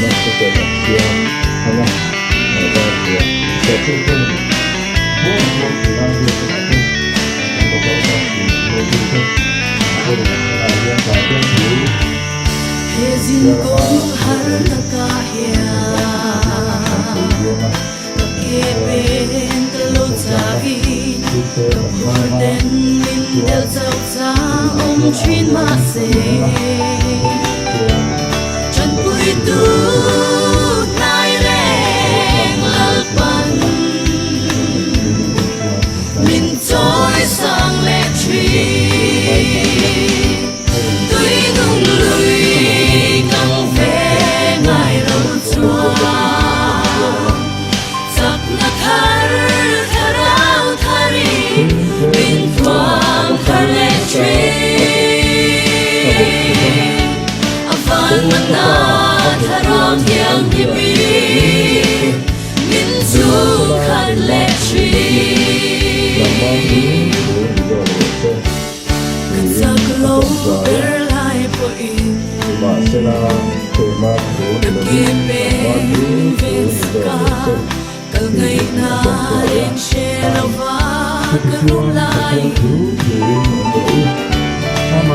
nó sẽ trở thành siêu không ạ và việc sẽ không không mỗi một thời gian được các bạn không có bao giờ thì tôi tin không tôi là liên quan đến thứ Hezin kong harta kahya Kakepen kalotsavi Kapurden lindel tawta om chin mase Chan pui tu nai reng lalpan Min toy sang le tri Tui nung lui căng về ngài lâu chua Giặc na thar tharao thari Min thoang thar le tri Avan mana tharao thiang hi mi Min dung khát le tri Giặc lâu ber lại po in mà sẽ là thời mà của nó Kipen vinska Kal ngay na rin shelava Karung lai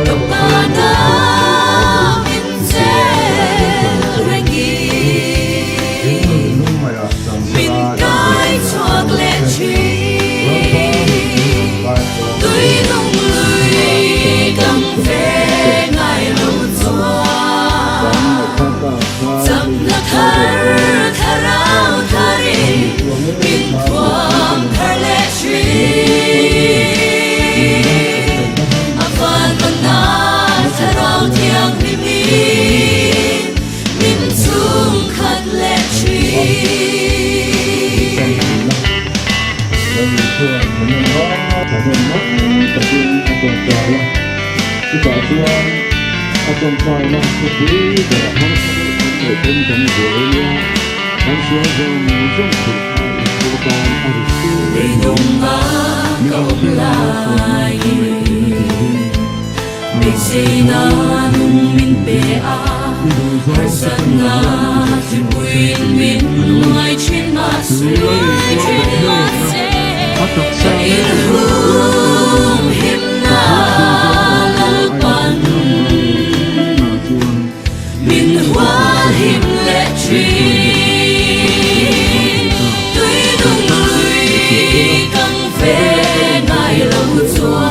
Kapada Minzel rengi Min kai chuak le chi Tui nung lui cam ve ngai lâu chua Giặc na thar tharao thari Min thoang thar le tri Avan mana tharao thiang hi mi Min dung khát le tri mình thường mình có thể hiện mất tập trung ở trong trò luôn cái trò xưa ở trong trò nó không quý để không người thân trong người hắn xưa dòng dòng sự của con ở Để nhung ba cộng lại Để xây na nung min bê a Hãy sát na chỉ quên min ngoài trên mà suối trên mà xe Hãy hùng hiểm na lalpan Min hoa hiểm lệ tri Tuy nung lui căng về ngài lâu chua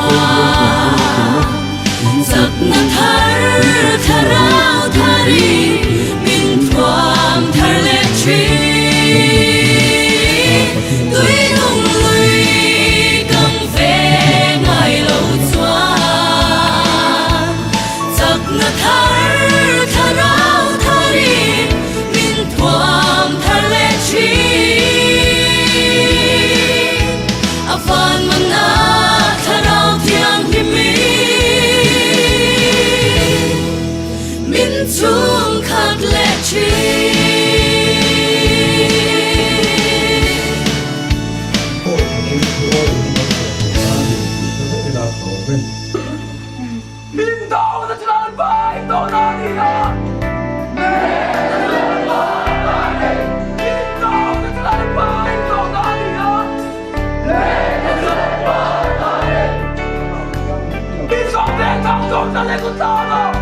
Giặc na thar tharao thari Min thoang thar le tri Tuy nung lui căng về ngài lâu chua Giặc na thar tharao thari Min thoang thar le tri Avan mana tharao thiang hi mi Min dung khát le tri Min tao ta chân vai tao na đi na Min tao ta chân vai tao na đi na Min sao để tao tao ta lên con tao đâu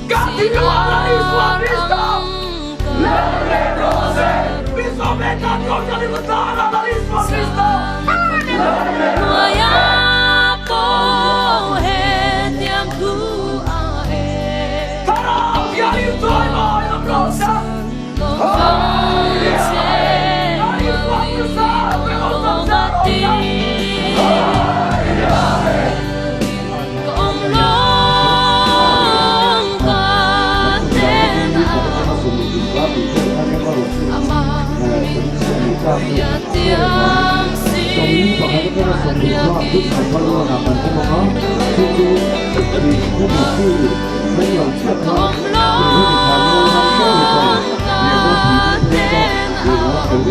Ganti la isla vista Le rose Mi sometta cosa di lontana dall'isla vista Moya po he tiang ku a he Tarao che aiutoi mai la prosa Hãy subscribe cho kênh Ghiền Mì Gõ Để không bỏ lỡ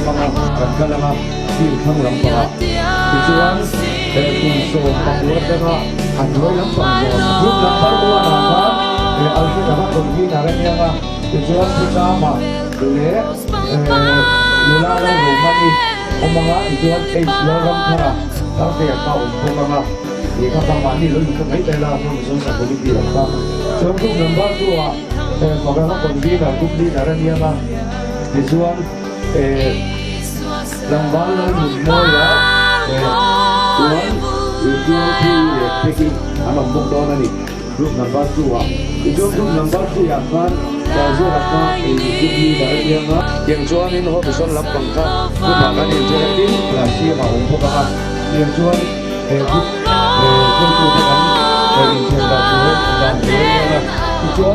mga kagkalanga silhang lampanga. Ituan kung so pakuat na anoy lang pang group lang parwa na alfi na kongi na rin nga ituan sama le mula lang rumani o mga ituan ay loram para kasi kaon po mga ikapamani lo yung kamay tayo lang ng sa Pilipinas pa. So group number 2 pagkaka kongi na group din na rin nga ituan lambang lang mo ya tuan itu taking anak bukdona ni group number 2 itu group number 2 yang kan jadi apa ini dari yang yang tuan ini ho bisa lapang ka group makan yang jadi lagi mau buka yang tuan group itu kan dari cerita tuan dan tuan itu